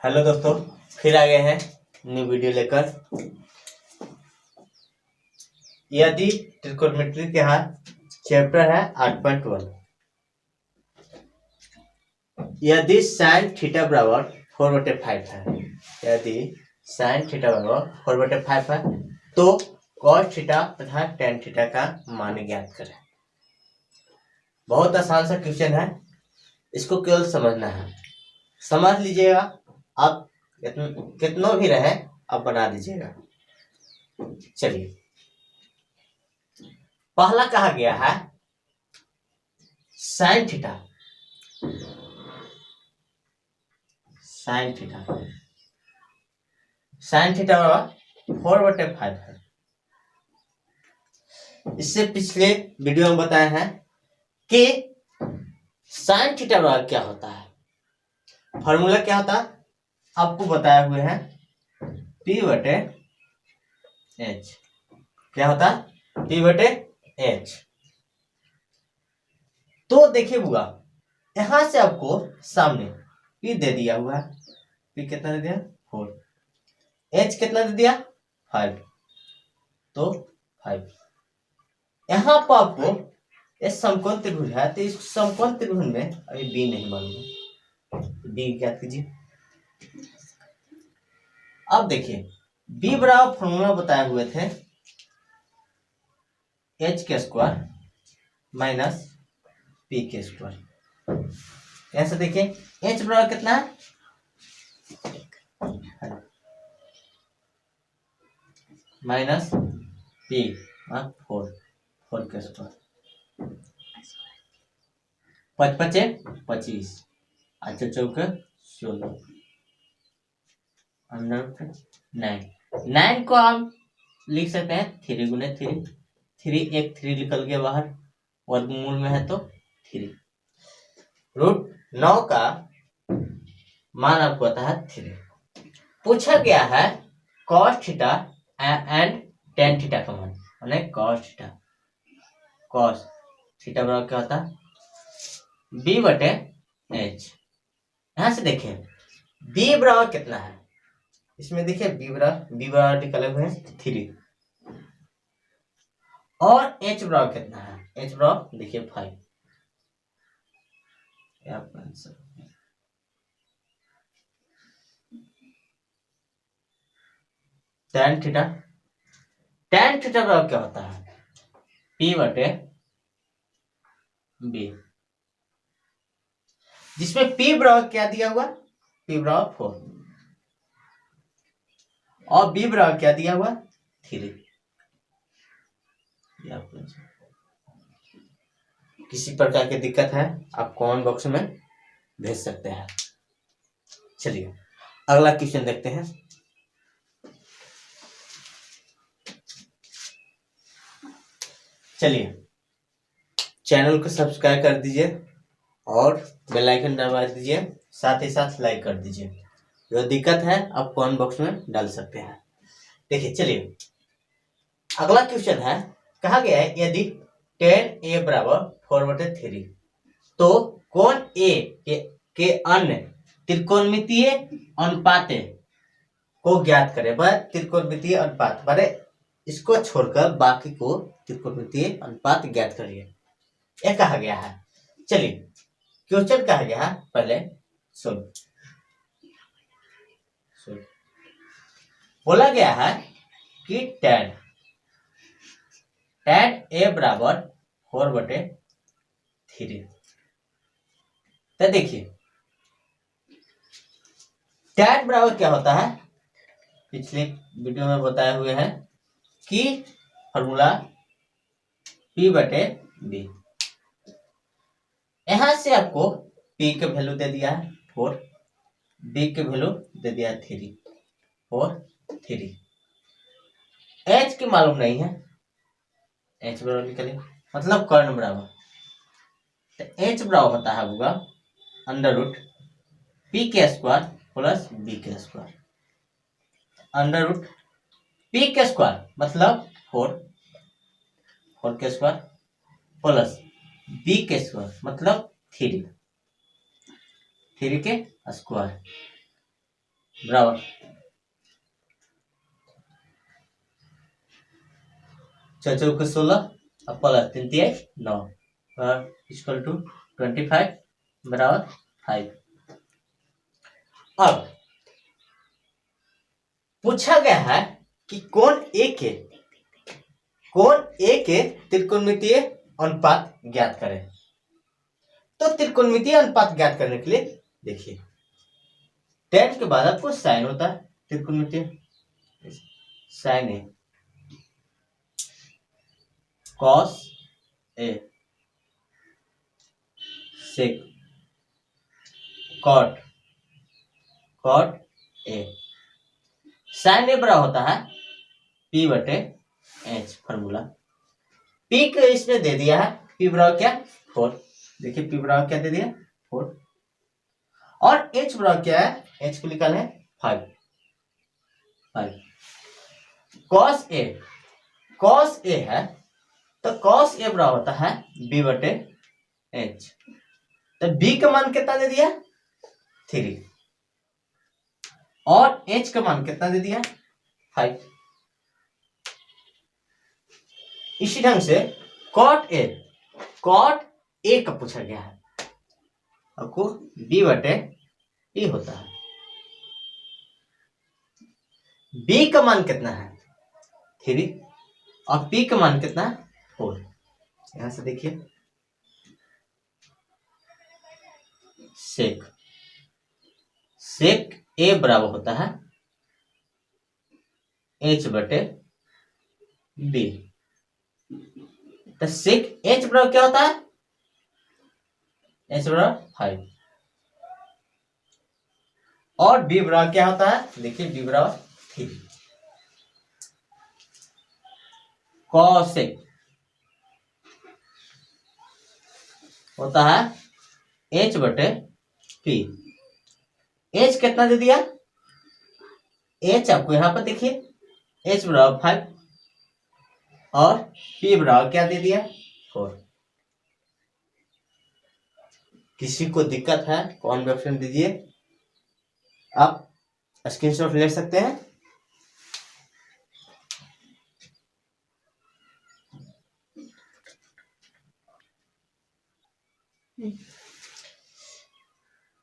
Hello दोस्तों, फिर आ गए हैं न्यू वीडियो लेकर। यदि ट्रिग्नोमेट्री के हाथ चैप्टर है 8.1। यदि साइन थीटा बराबर 4/5 है, यदि साइन थीटा बराबर 4/5 है तो कॉस थीटा तथा टेन थीटा का मान ज्ञात करें। बहुत आसान सा क्वेश्चन है, इसको केवल समझना है। समझ लीजिएगा, आप कितना भी रहे आप बना दीजिएगा। चलिए, पहला कहा गया है sine theta. Sine theta sine theta बराबर 4/5 है। इससे पिछले वीडियो में बताया है कि साइन थीटा बराबर क्या होता है, फॉर्मूला क्या होता है आपको बताया हुए हैं, P/H। क्या होता है? P/H। तो देखिए बुआ, यहां से आपको सामने P दे दिया हुआ है। P कितना दे दिया? 4। H कितना दे दिया? 5। तो 5। यहां पर आपको इस समकोण त्रिभुज है, तो इस समकोण त्रिभुज में अभी B नहीं मालूम है, B ज्ञात कीजिए। अब देखिए, B बराबर फॉर्मूला बताए हुए थे H² माइनस P²। ऐसे देखिए, H बराबर कितना है? Minus P 4 4²। 5 5 25, 8 4 16, 9 को आप लिख सकते हैं 3 गुने 3। 3 एक 3 निकल गया बाहर, वर्गमूल में है तो 3। √9 का मान आपको आता है 3। पूछा गया है cos theta and tan theta का मान, माने cos थीटा बराबर क्या होता है? B/H। यहां से देखिए B बराबर कितना है, इसमें देखिए B बराबर निकले हुए हैं 3, और H बराबर कितना है? H बराबर देखिए 5। tan थीटा बराबर क्या होता है? P/B, जिसमें P बराबर क्या दिया हुआ? P बराबर 4 और B बराबर क्या दिया हुआ? 3। किसी प्रकार की दिक्कत है आप कमेंट बॉक्स में भेज सकते हैं। चलिए अगला क्वेश्चन देखते हैं। चलिए, चैनल को सब्सक्राइब कर दीजिए और बेल आइकन दबा दीजिए, साथ ही साथ लाइक कर दीजिए। जो दिक्कत है आप कमेंट बॉक्स में डाल सकते हैं। देखिए, चलिए अगला क्वेश्चन है, कहा गया है यदि tan A बराबर 4/3 तो कोण A के अन्य त्रिकोणमितीय अनुपात को ज्ञात करें। वह त्रिकोणमितीय अनुपात माने इसको छोड़कर बाकी को त्रिकोणमितीय अनुपात ज्ञात करिए, यह कहा गया है। चलिए क्वेश्चन कहा गया है, पहले सुन। बोला गया है कि tan A बराबर 4/3। तो देखिए tan बराबर क्या होता है, पिछले वीडियो में बताए हुए हैं कि फॉर्मूला P/B। यहां से आपको P के वैल्यू दे दिया है 4, B के वैल्यू दे दिया है 3 और 3। H की मालूम नहीं है, H बराबर निकले मतलब कर्ण बराबर, तो H बराबर होता है होगा √P² प्लस B² √P² मतलब 4² प्लस B² मतलब 3 के स्क्वायर। बराबर 4 चौके 16 अब प्लस 3 तिहाई 9 इक्वल टू 25 बराबर 5। अब पूछा गया है कि कोण ए के त्रिकोणमितीय अनुपात ज्ञात करें। तो त्रिकोणमितीय अनुपात ज्ञात करने के लिए देखिए tan के बाद आपको साइन होता है त्रिकोणमितीय, sine A cos A sec cot A. Sine A बराबर होता है P बटे H फॉर्मूला। P को इसने दे दिया है P बराबर क्या 4। देखिए P बराबर क्या दे दिया 4 और H बराबर क्या है H को निकाले 5। cos A है तो cos A बराबर होता है B बटे H। तो B का मान कितना दे दिया 3 और H का मान कितना दे दिया 5। इसी ढंग से cot A का पूछा गया है, आपको B बटे E होता है। B का मान कितना है 3 और P का मान कितना है 4। यहां से देखिए सेक A बराबर होता है H बटे B। तो सेक H बराबर क्या होता है H बराबर 5 और B बराबर क्या होता है देखिए B बराबर 3। कॉसेक होता है H बटे P। H कितना दे दिया H आपको यहां पर देखिए H बराबर 5 और P बराबर क्या दे दिया 4। किसी को दिक्कत है कौन भी ऑप्शन दीजिए, आप स्क्रीनशॉट ले सकते हैं।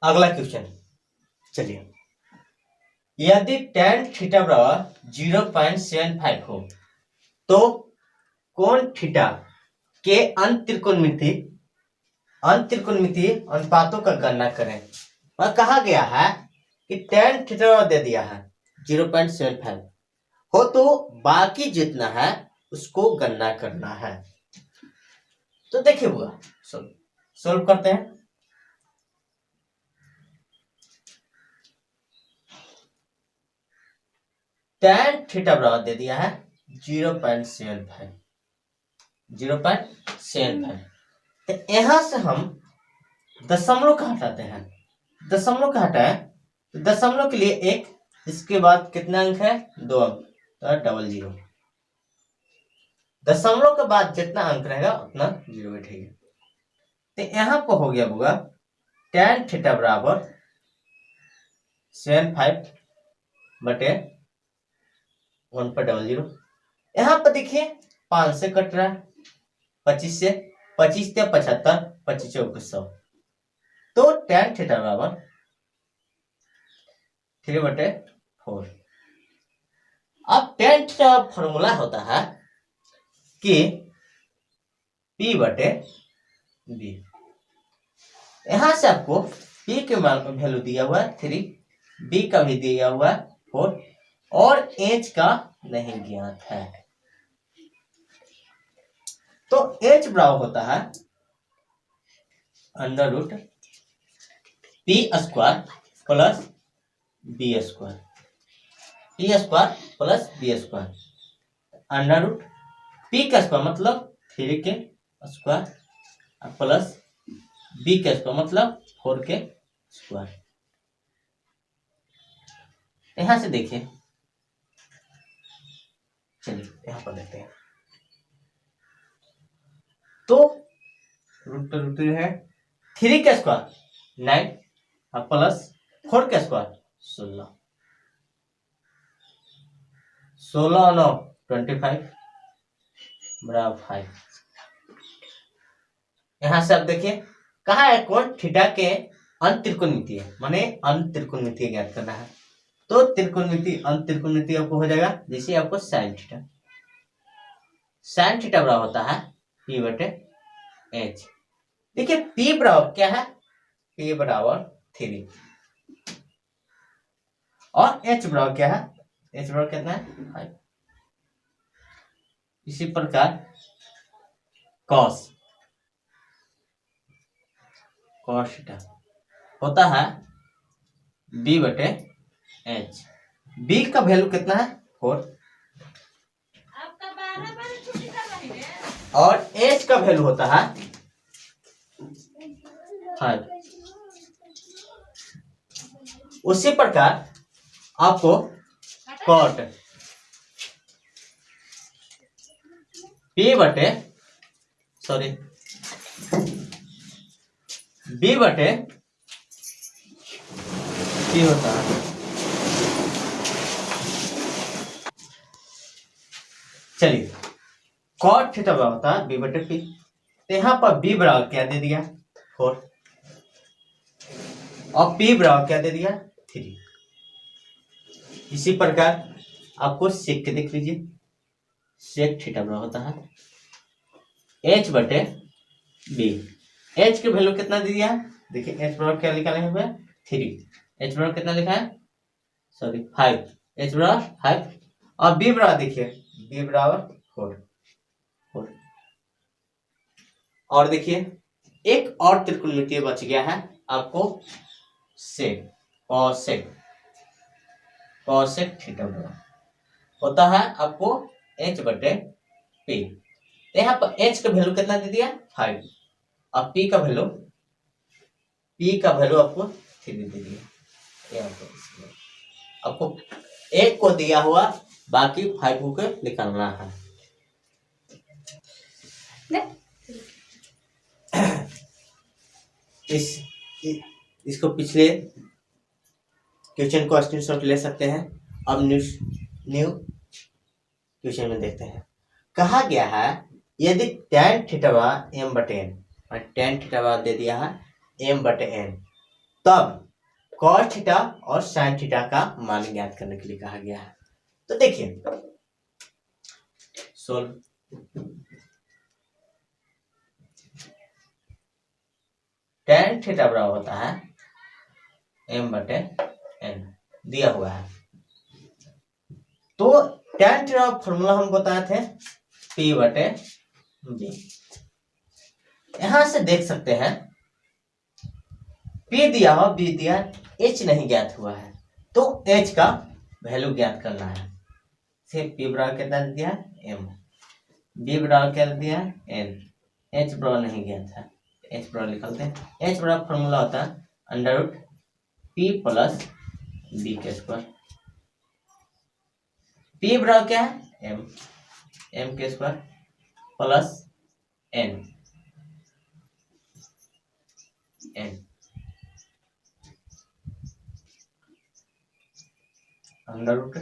अगला क्वेश्चन चलिए, यदि tan थीटा बराबर 0.75 हो तो कोण थीटा के अंतत्रिकोणमितीय अनुपातों का गणना करें। वह कहा गया है कि tan थीटा दे दिया है 0.75 हो तो बाकी जितना है उसको गणना करना है। तो देखिए हुआ सोल्व करते हैं। tan थीटा बराबर दे दिया है 0.75 तो यहां से हम दशमलव का हटाते हैं। दशमलव का हटाए तो दशमलव के लिए एक, इसके बाद कितना अंक है 2 अंक तो 00। दशमलव के बाद जितना अंक रहेगा उतना 0 बैठेगा। तो यहां पर हो गया होगा tan थीटा बराबर 75 बटे 1/00। यहां पर देखिए 5 से कट रहा है 25 से, 25 से 75, 25 चौके 100 तो tan थीटा बराबर 3/4। अब tan थीटा फॉर्मूला होता है कि P बटे B। यहां से आपको P के मान का वैल्यू दिया हुआ है 3, B का भी दिया हुआ है 4 और H का नहीं ज्ञात है। तो H बराबर होता है √ P square plus B square, P square plus B square √ P का स्क्वायर मतलब 3 के स्क्वायर प्लस B का स्क्वायर मतलब 4 के स्क्वायर। यहां से देखिए, चलिए यहां पर देखते हैं। तो रूट है 3 का स्क्वायर 9 प्लस 4 का स्क्वायर 16 16 9 25 बराबर 5। यहां से आप देखिए कहा है कोण थीटा के अंत त्रिकोणमितीय माने अंत त्रिकोणमितीय ज्ञात करना है। तो त्रिकोणमितीय अंत त्रिकोणमितीय आपको हो जाएगा जैसे आपको साइन थीटा। साइन थीटा बराबर होता है P बटे H। देखिए P बराबर क्या है, P बराबर 3 और H बराबर क्या है, H बराबर कितना है 5। इसी प्रकार cos थीटा होता है B बटे H। B का वैल्यू कितना है 4 और H का वैल्यू होता है 5। उसी प्रकार आपको cot B बटे P होता है। चलिए cot थीटा बराबर होता है B बटे P। तो यहाँ पर B बराबर क्या दे दिया 4 और P बराबर क्या दे दिया 3। इसी प्रकार आपको सेक देख लीजिए, सेक थीटा बराबर होता है H बटे B। H की वैल्यू कितना दे दिया, देखिए H बराबर क्या लिखा है 3। H बराबर कितना लिखा है 5। H बराबर 5 और B बराबर देखिए B बराबर 4। और देखिए एक और त्रिकोणमितीय बच गया है आपको सेक कॉसेक थीटा बराबर होता है आपको H बटे P। यहाँ पर H का वैल्यू कितना दे दिया 5 और P का वैल्यू आपको 3 दे दिया। आपको एक को दिया हुआ बाकी 5 को निकालना है। इसको पिछले क्वेश्चन को स्क्रीनशॉट ले सकते हैं। अब न्यू क्वेश्चन में देखते हैं। कहा गया है यदि tan थीटा m बटे n और tan थीटा दे दिया है m बटे n, तब cos थीटा और sin थीटा का मान ज्ञात करने के लिए कहा गया है। तो देखिए सोल्व tan थीटा बराबर होता है m बटे n दिया हुआ है। तो tan थीटा फॉर्मूला हम बताए थे P बटे B। यहां से देख सकते हैं P दिया हो B दिया, H नहीं ज्ञात हुआ है तो H का वैल्यू ज्ञात करना है। सिर्फ P बराबर कितना दे दिया m, B बराबर क्या दे दिया n, H बराबर नहीं ज्ञात है, H बराबर निकालते हैं। H बराबर फॉर्मूला होता है under root P plus B के स्क्वायर। P बराबर क्या है m के square plus n under root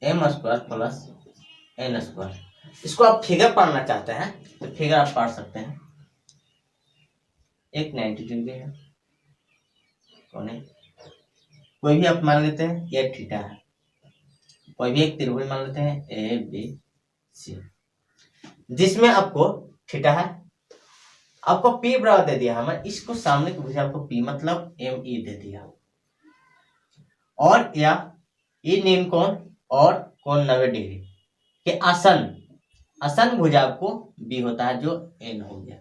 m square plus n square. इसको आप फिगर पढ़ना चाहते हैं तो फिगर आप पढ़ सकते हैं। एक 90 डिग्री है, कोई भी आप मान लेते हैं ये थीटा है, कोई भी एक त्रिभुज मान लेते हैं ए बी सी जिसमें आपको थीटा है, आपको P बराबर दे दिया। हमें इसको सामने की भुजा आपको P मतलब ME दे दिया और या ये नीम कोण और कोण 90 डिग्री के आसन भुजा आपको B होता है जो N हो गया।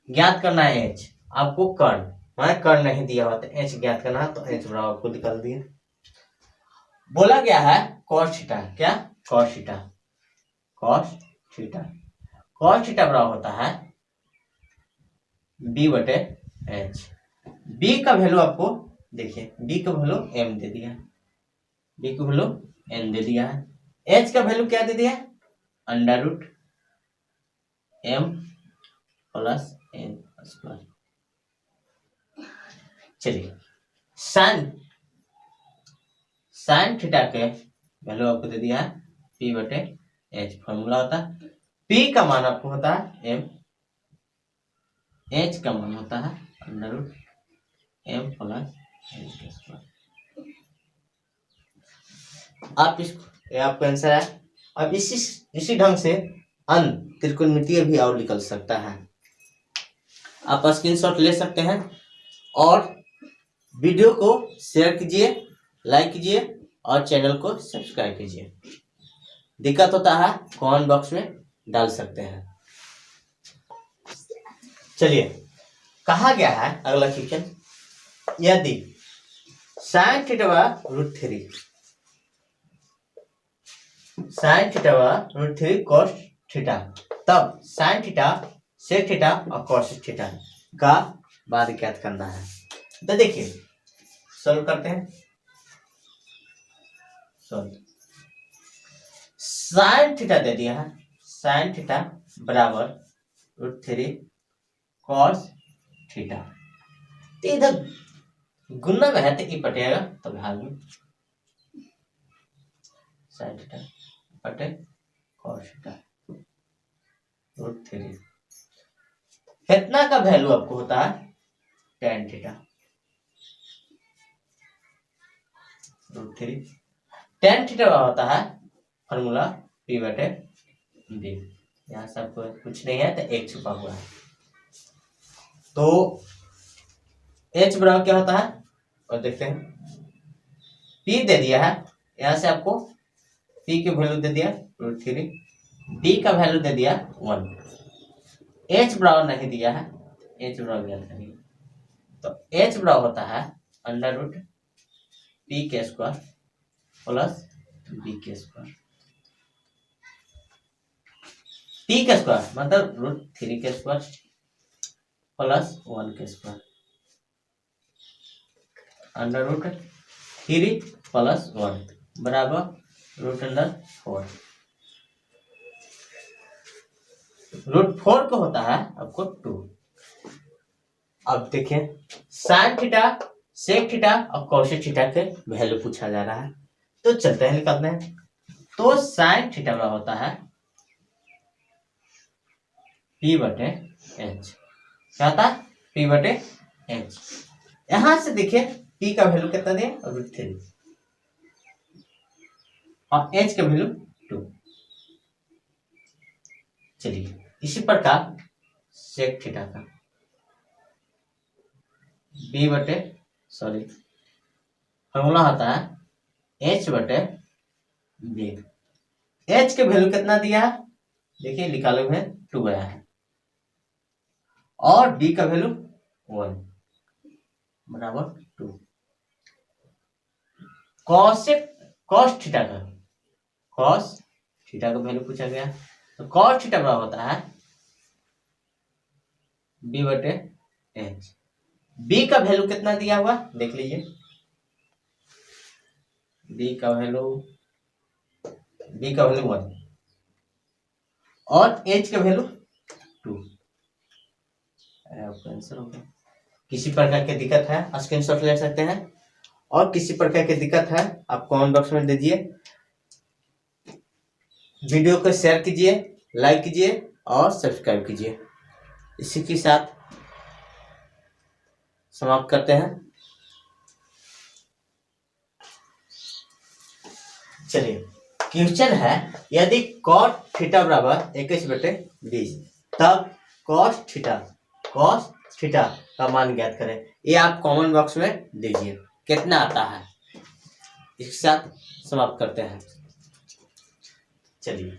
ज्ञात करना है H, आपको कर्ण नहीं दिया हुआ तो H ज्ञात करना है तो H बराबर आपको निकाल दिया। बोला गया है cos थीटा, क्या cos थीटा बराबर होता है B बटे H। B का वैल्यू आपको देखिए B का वैल्यू m दे दिया, B का वैल्यू n दे दिया है। H का वैल्यू क्या दे दिया under root m plus n square. चलिए साइन थीटा के वैल्यू आपको दे दिया है P बटे H। फॉर्मूला होता है P का मान आपको होता है M, H का मान होता है under root M plus H का स्क्वायर। आप इसको, ये आपका आंसर है। अब इसी ढंग से अन्य त्रिकोणमितीय भी और निकल सकता है। आप स्क्रीनशॉट ले सकते हैं और वीडियो को शेयर कीजिए, लाइक कीजिए और चैनल को सब्सक्राइब कीजिए। दिक्कत होता है कमेंट बॉक्स में डाल सकते हैं। चलिए, कहा गया है अगला क्वेश्चन, यदि sine theta root three cos theta, तब साइन थीटा सेक थीटा और कॉस थीटा का मान ज्ञात करना है। तो देखिए सॉल्व करते हैं। साइन थीटा दे दिया है, साइन थीटा बराबर रूट थ्री कॉस थीटा। तो इधर गुना में है तो ये पटेगा, तो भाग में साइन थीटा बटे कॉस थीटा रूट थ्री। कितना का वैल्यू आपको होता है tan theta root three. Tan theta होता है फॉर्मूला P बटे B। यहाँ सब कुछ नहीं है तो एक छुपा हुआ है। तो H बराबर क्या होता है और देखते हैं। P दे दिया है, यहाँ से आपको P की वैल्यू दे दिया रूट थ्री, D का वैल्यू दे दिया 1। H बराबर नहीं दिया है, H बराबर ज्ञात करिए। तो H बराबर होता है अंडर रूट P के स्क्वायर प्लस B के स्क्वायर। P के स्क्वायर मतलब रूट थ्री के स्क्वायर प्लस 1 के square under root three plus 1 बराबर रूट अंडर 4। रूट 4 को होता है आपको 2। अब देखिए साइन थीटा सेक थीटा और कॉसेक थीटा के वैल्यू पूछा जा रहा है, तो चलते हैं निकालते हैं। तो साइन थीटा का होता है P बटे H। क्या होता है P बटे H। यहां से देखिए P का वैल्यू कितना दिया रूट थ्री और H का वैल्यू 2। चलिए इसी प्रकार सेक थीटा का फॉर्मूला होता है H बटे B। H के वैल्यू कितना दिया है देखिए निकाले हुए 2 आया है और B का वैल्यू 1 बराबर 2। कॉस थीटा का वैल्यू पूछा गया, तो कॉस थीटा बराबर होता है B बटे H। B का वैल्यू कितना दिया हुआ देख लीजिए, B का वैल्यू 1 और H का वैल्यू 2। आपका आंसर हो गया। किसी प्रकार की दिक्कत है स्क्रीनशॉट ले सकते हैं और किसी प्रकार की दिक्कत है आप कमेंट बॉक्स में दीजिए। वीडियो को शेयर कीजिए, लाइक कीजिए और सब्सक्राइब कीजिए। इसी के साथ समाप्त करते हैं। चलिए क्वेश्चन है, यदि cot थीटा बराबर 21 बटे 20 तब cos थीटा का मान ज्ञात करें। ये आप कमेंट बॉक्स में दीजिए कितना आता है। इसके साथ समाप्त करते हैं। चलिए।